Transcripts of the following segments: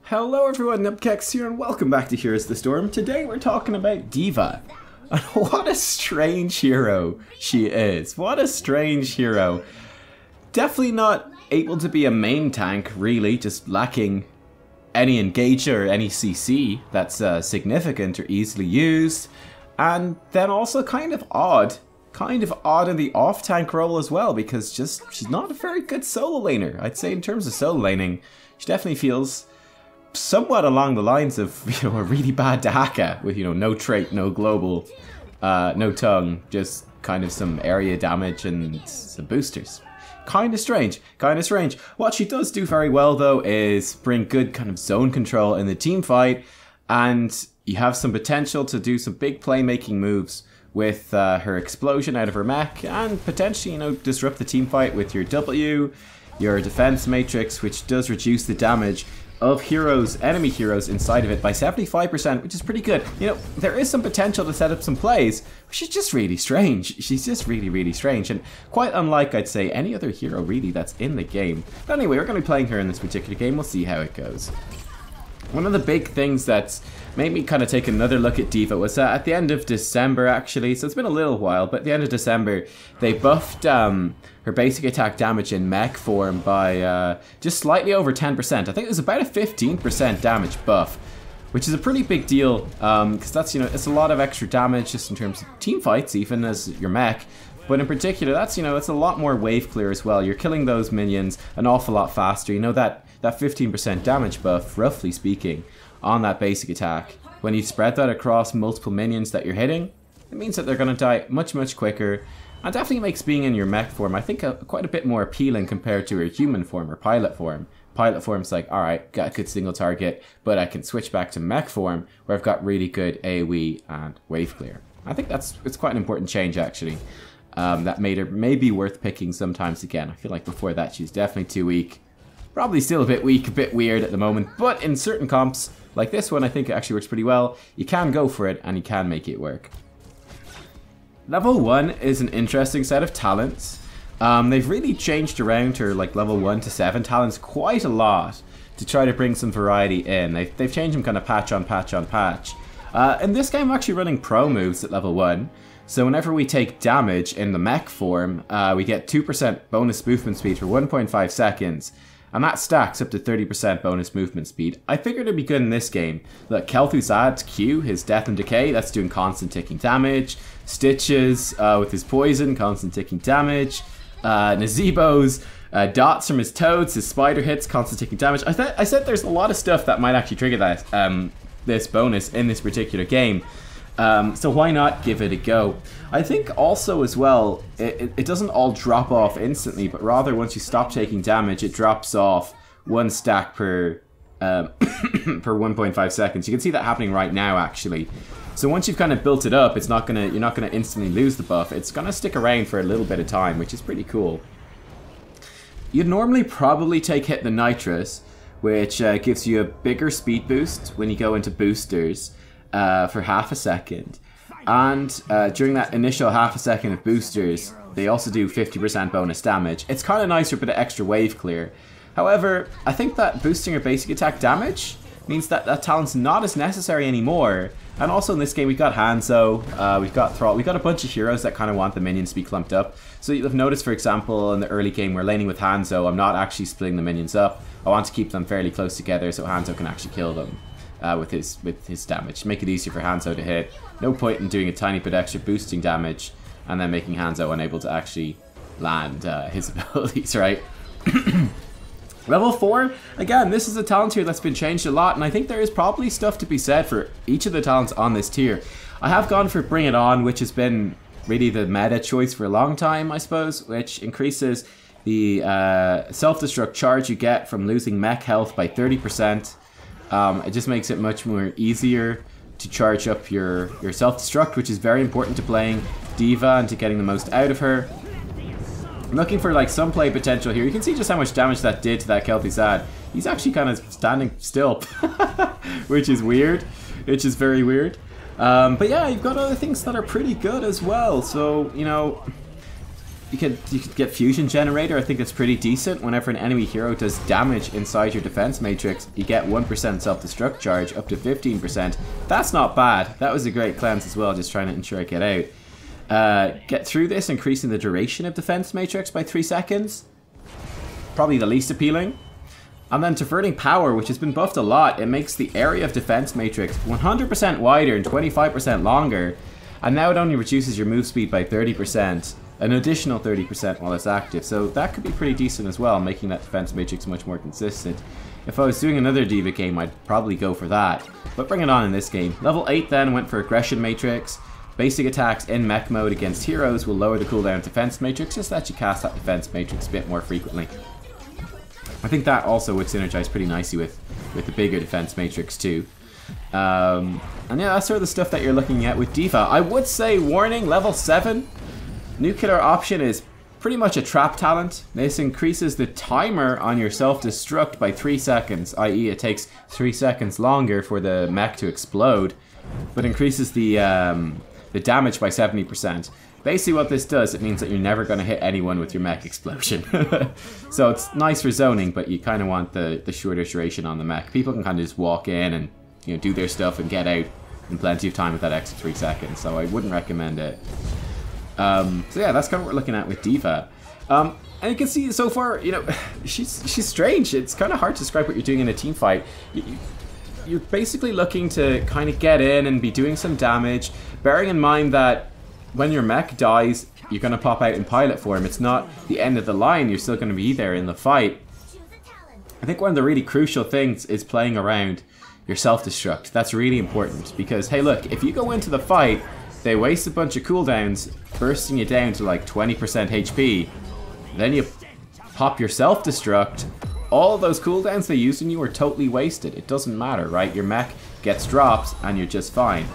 Hello everyone, Nubkeks here and welcome back to Heroes of the Storm. Today we're talking about D.Va. And what a strange hero she is. What a strange hero. Definitely not able to be a main tank, really, just lacking any engager or any CC that's significant or easily used. And then also kind of odd in the off-tank role as well, because she's not a very good solo laner. I'd say in terms of solo laning, she definitely feels somewhat along the lines of, a really bad Dahaka with, no trait, no global, no tongue, just kind of some area damage and some boosters. Kind of strange. What she does do very well though is bring good kind of zone control in the team fight, and you have some potential to do some big playmaking moves with her explosion out of her mech, and potentially, disrupt the team fight with your W, your defense matrix, which does reduce the damage of enemy heroes inside of it by 75%, which is pretty good. There is some potential to set up some plays, but she's just really strange. She's just really strange, and quite unlike, I'd say, any other hero really that's in the game. But anyway, we're going to be playing her in this particular game. We'll see how it goes. One of the big things that's made me kind of take another look at D.Va was at the end of December, actually, so it's been a little while, but at the end of December, they buffed her basic attack damage in mech form by just slightly over 10%. I think it was about a 15% damage buff, which is a pretty big deal, because that's, it's a lot of extra damage just in terms of team fights, even as your mech. But in particular, that's, it's a lot more wave clear as well. You're killing those minions an awful lot faster. That 15% damage buff, roughly speaking, on that basic attack, when you spread that across multiple minions that you're hitting, it means that they're going to die much quicker, and definitely makes being in your mech form, I think, quite a bit more appealing compared to your human form or pilot form. Pilot form's like, alright, got a good single target, but I can switch back to mech form, where I've got really good AoE and wave clear. I think it's quite an important change, actually. That made her maybe worth picking sometimes again. I feel like before that she was definitely too weak. Probably still a bit weak, a bit weird at the moment, but in certain comps, like this one, I think it actually works pretty well. You can go for it, and you can make it work. Level 1 is an interesting set of talents. They've really changed around her, like, level 1 to 7 talents quite a lot to try to bring some variety in. They've changed them kind of patch on patch on patch. In this game, I'm actually running pro moves at level 1. So whenever we take damage in the mech form, we get 2% bonus movement speed for 1.5 seconds. And that stacks up to 30% bonus movement speed. I figured it'd be good in this game. Look, Kel'Thuzad's Q, his Death and Decay, that's doing constant ticking damage. Stitches with his Poison, constant ticking damage. Nazebo's dots from his Toads, his Spider hits, constant ticking damage. I said there's a lot of stuff that might actually trigger that this bonus in this particular game. So why not give it a go? I think also as well, it doesn't all drop off instantly, but rather once you stop taking damage, it drops off 1 stack per per 1.5 seconds. You can see that happening right now, actually. So once you've kind of built it up, you're not gonna instantly lose the buff. It's gonna stick around for a little bit of time, which is pretty cool. You'd normally probably take Hit the Nitrous, which gives you a bigger speed boost when you go into boosters. For half a second, and during that initial half a second of boosters, they also do 50% bonus damage. It's kind of nice for a bit of extra wave clear. However, I think that boosting your basic attack damage means that that talent's not as necessary anymore. And also in this game, we've got Hanzo, we've got Thrall, we've got a bunch of heroes that kind of want the minions to be clumped up. So you'll have noticed, for example, in the early game, we're laning with Hanzo. I'm not actually splitting the minions up. I want to keep them fairly close together so Hanzo can actually kill them. With his damage. Make it easier for Hanzo to hit. No point in doing a tiny bit extra boosting damage and then making Hanzo unable to actually land his abilities, right? Level 4, again, this is a talent tier that's been changed a lot, and I think there is probably stuff to be said for each of the talents on this tier. I have gone for Bring It On, which has been really the meta choice for a long time, I suppose, which increases the self-destruct charge you get from losing mech health by 30%. It just makes it much more easier to charge up your self-destruct, which is very important to playing D.Va and to getting the most out of her. I'm looking for like some play potential here. You can see just how much damage that did to that Kel'Thuzad. He's actually kind of standing still, which is weird, which is very weird. But yeah, you've got other things that are pretty good as well. So, you could get Fusion Generator. I think it's pretty decent. Whenever an enemy hero does damage inside your defense matrix, you get 1% self-destruct charge up to 15%. That's not bad. That was a great cleanse as well, just trying to ensure I get out. Get through this, increasing the duration of defense matrix by 3 seconds. Probably the least appealing. And then Diverting Power, which has been buffed a lot. It makes the area of defense matrix 100% wider and 25% longer. And now it only reduces your move speed by 30%. An additional 30% while it's active. So that could be pretty decent as well, making that defense matrix much more consistent. If I was doing another D.Va game, I'd probably go for that. But bring it on in this game. Level 8 then went for Aggression Matrix. Basic attacks in mech mode against heroes will lower the cooldown defense matrix, just that you cast that defense matrix a bit more frequently. I think that also would synergize pretty nicely with the bigger defense matrix too. And yeah, that's sort of the stuff that you're looking at with D.Va. I would say, warning, level 7. Nuclear Option is pretty much a trap talent. This increases the timer on your self-destruct by 3 seconds, i.e. it takes 3 seconds longer for the mech to explode, but increases the damage by 70%. Basically what this does, it means that you're never going to hit anyone with your mech explosion. So it's nice for zoning, but you kind of want the shorter duration on the mech. People can kind of just walk in and do their stuff and get out in plenty of time with that extra 3 seconds, so I wouldn't recommend it. So yeah, that's kind of what we're looking at with D.Va. And you can see so far, she's strange. It's kind of hard to describe what you're doing in a team fight. You're basically looking to kind of get in and be doing some damage, bearing in mind that when your mech dies, you're going to pop out in pilot form. It's not the end of the line. You're still going to be there in the fight. I think one of the really crucial things is playing around your self-destruct. That's really important because, hey, look, if you go into the fight, they waste a bunch of cooldowns, bursting you down to like 20% HP. Then you pop your self-destruct. All of those cooldowns they used on you are totally wasted. It doesn't matter, right? Your mech gets drops and you're just fine.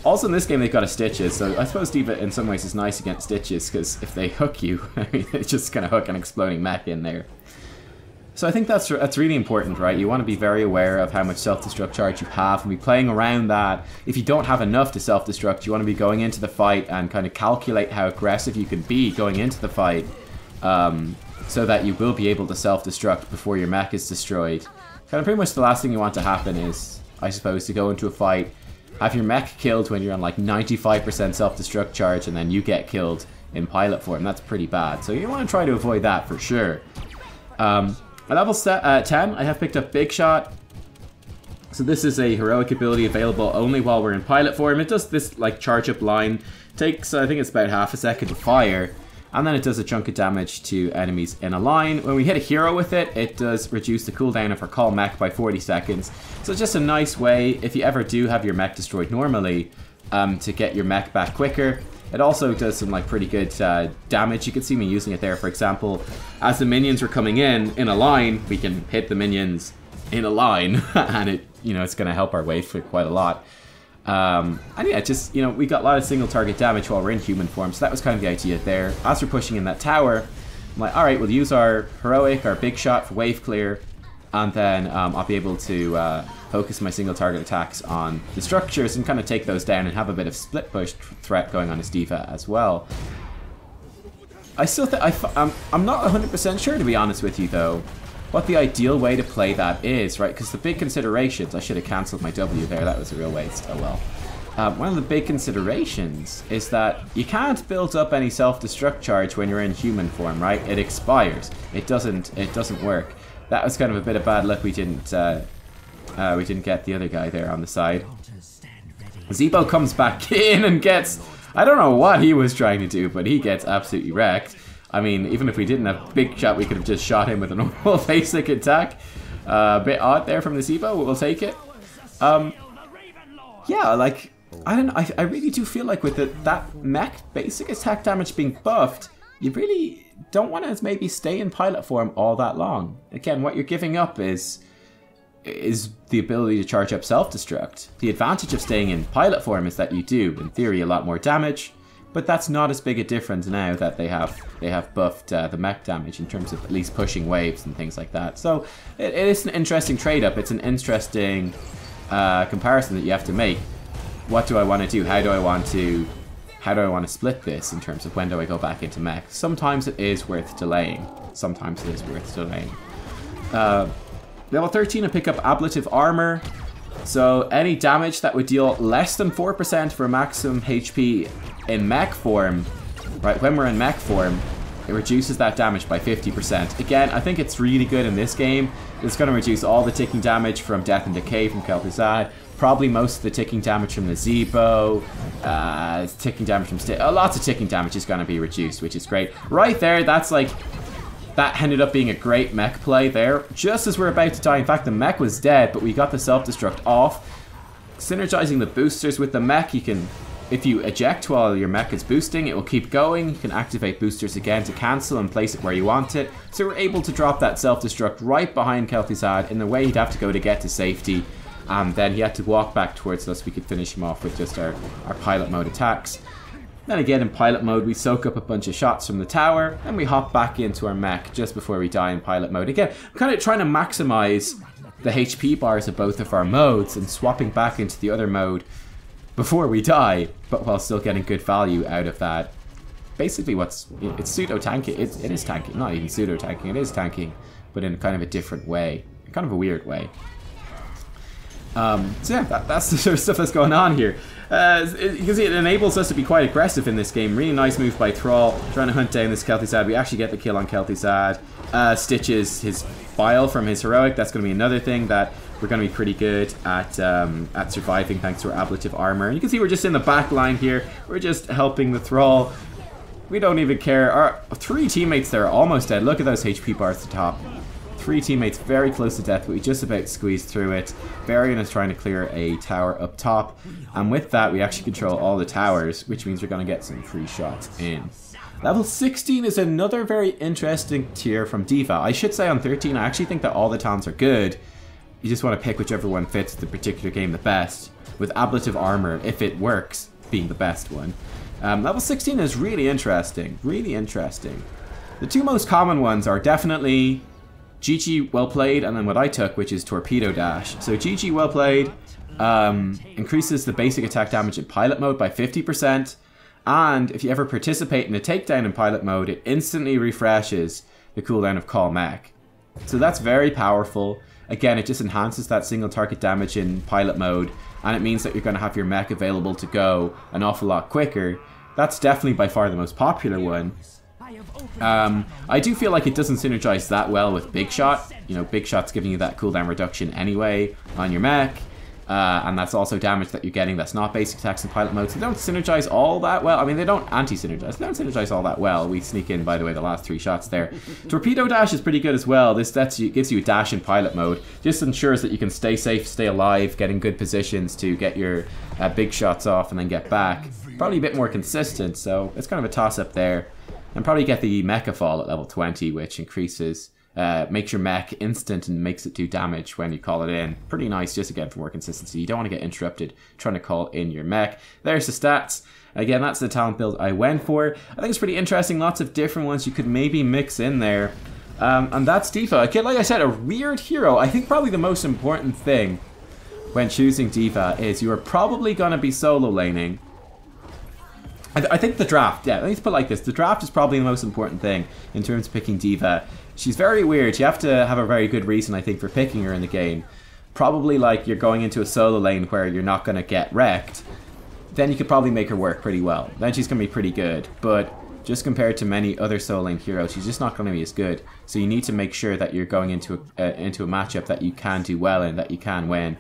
Also in this game they've got a Stitches, so I suppose D.Va in some ways is nice against Stitches because if they hook you, I mean, it's just gonna hook an exploding mech in there. So I think that's really important, right? You want to be very aware of how much self-destruct charge you have and be playing around that. If you don't have enough to self-destruct, you want to be going into the fight and kind of calculate how aggressive you can be going into the fight so that you will be able to self-destruct before your mech is destroyed. Kind of pretty much the last thing you want to happen is, I suppose, to go into a fight, have your mech killed when you're on like 95% self-destruct charge and then you get killed in pilot form. That's pretty bad. So you want to try to avoid that for sure. At level 10, I have picked up Big Shot. So this is a heroic ability available only while we're in pilot form. It does this like charge up line. Takes, I think it's about half a second to fire. And then it does a chunk of damage to enemies in a line. When we hit a hero with it, it does reduce the cooldown of our call mech by 40 seconds. So it's just a nice way, if you ever do have your mech destroyed normally, to get your mech back quicker. It also does some like pretty good damage. You can see me using it there. For example, as the minions were coming in a line, we can hit the minions in a line, and it's going to help our wave for quite a lot. And yeah, just we got a lot of single target damage while we're in human form. So that was kind of the idea there. As we're pushing in that tower, I'm like, all right, we'll use our heroic, our Big Shot for wave clear, and then I'll be able to focus my single target attacks on the structures and kind of take those down and have a bit of split push threat going on as D.Va as well. I still think I'm not 100% sure, to be honest with you, though, what the ideal way to play that is, right? Because the big considerations, I should have cancelled my W there, that was a real waste, oh well. One of the big considerations is that you can't build up any self-destruct charge when you're in human form, right? It expires. It doesn't work. That was kind of a bit of bad luck. We didn't get the other guy there on the side. Zebo comes back in and gets, I don't know what he was trying to do, but he gets absolutely wrecked. I mean, even if we didn't have Big Shot, we could have just shot him with a normal basic attack. A bit odd there from the Zebo, but we'll take it. Yeah, like, I don't know, I really do feel like with that mech basic attack damage being buffed, you really don't want to maybe stay in pilot form all that long. Again, what you're giving up is the ability to charge up self-destruct. The advantage of staying in pilot form is that you do, in theory, a lot more damage, but that's not as big a difference now that they have buffed the mech damage in terms of at least pushing waves and things like that. So it is an interesting trade-up. It's an interesting comparison that you have to make. What do I want to do? How do I want to how do I want to split this in terms of when do I go back into mech? Sometimes it is worth delaying. Sometimes it is worth delaying. Level 13, I pick up Ablative Armor. So any damage that would deal less than 4% for maximum HP in mech form, right, when we're in mech form, it reduces that damage by 50%. Again, I think it's really good in this game. It's going to reduce all the ticking damage from Death and Decay from Kel'Thuzad, probably most of the ticking damage from the Zebo, ticking damage from lots of ticking damage is going to be reduced, which is great. Right there, that's like, that ended up being a great mech play there. Just as we're about to die, in fact the mech was dead, but we got the self-destruct off. Synergizing the boosters with the mech, you can, if you eject while your mech is boosting, it will keep going. You can activate boosters again to cancel and place it where you want it. So we're able to drop that self-destruct right behind Kel'Thuzad in the way he'd have to go to get to safety. And then he had to walk back towards us. We could finish him off with just our pilot mode attacks. Then again in pilot mode, we soak up a bunch of shots from the tower, and we hop back into our mech just before we die in pilot mode. Again, I'm kind of trying to maximize the HP bars of both of our modes and swapping back into the other mode before we die, but while still getting good value out of that. Basically it's pseudo-tanking. It is tanking, not even pseudo-tanking, it is tanking, but in kind of a different way, kind of a weird way. So yeah, that's the sort of stuff that's going on here. You can see it enables us to be quite aggressive in this game. Really nice move by Thrall, trying to hunt down this Kel'Thuzad. We actually get the kill on Kel'Thuzad. Stitches his bile from his heroic. That's going to be another thing that we're going to be pretty good at surviving thanks to our ablative armor. And you can see we're just in the back line here. We're just helping the Thrall. We don't even care. Our 3 teammates there are almost dead. Look at those HP bars at the top. 3 teammates very close to death, but we just about squeezed through it. Varian is trying to clear a tower up top, and with that we actually control all the towers, which means we're going to get some free shots in. Level 16 is another very interesting tier from D.Va. I should say on 13 I actually think that all the talents are good. You just want to pick whichever one fits the particular game the best, with ablative armor, if it works, being the best one. Level 16 is really interesting, really interesting. The 2 most common ones are definitely GG well played, and then what I took, which is Torpedo Dash. So GG well played increases the basic attack damage in pilot mode by 50%, and if you ever participate in a takedown in pilot mode, it instantly refreshes the cooldown of Call Mech. So that's very powerful. Again, it just enhances that single target damage in pilot mode, and it means that you're going to have your mech available to go an awful lot quicker. That's definitely by far the most popular one. I do feel like it doesn't synergize that well with Big Shot. You know, Big Shot's giving you that cooldown reduction anyway on your mech, and that's also damage that you're getting that's not basic attacks in pilot mode, so they don't synergize all that well. I mean, they don't anti-synergize, they don't synergize all that well. We sneak in, by the way, the last 3 shots there. Torpedo Dash is pretty good as well. This gives you a dash in pilot mode, just ensures that you can stay safe, stay alive, get in good positions to get your big shots off and then get back. Probably a bit more consistent, so it's kind of a toss-up there. And probably get the Mecha Fall at level 20, which increases, makes your mech instant and makes it do damage when you call it in. Pretty nice, just again for more consistency. You don't want to get interrupted trying to call in your mech. There's the stats. Again, that's the talent build I went for. I think it's pretty interesting. Lots of different ones you could maybe mix in there. And that's D.Va. Again, like I said, a weird hero. I think probably the most important thing when choosing D.Va is you are probably going to be solo laning. I think the draft, yeah, let me put it like this. The draft is probably the most important thing in terms of picking D.Va. She's very weird. You have to have a very good reason, I think, for picking her in the game. Probably like you're going into a solo lane where you're not going to get wrecked. Then you could probably make her work pretty well. Then she's going to be pretty good. But just compared to many other solo lane heroes, she's just not going to be as good. So you need to make sure that you're going into a matchup that you can do well in, that you can win.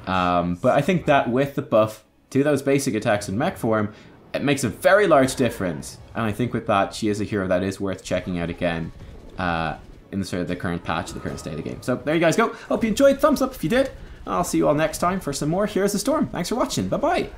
But I think that with the buff to those basic attacks in mech form, it makes a very large difference, and I think with that, she is a hero that is worth checking out again in the sort of the current patch, the current state of the game. So there you guys go. Hope you enjoyed. Thumbs up if you did. I'll see you all next time for some more Heroes of the Storm. Thanks for watching. Bye-bye.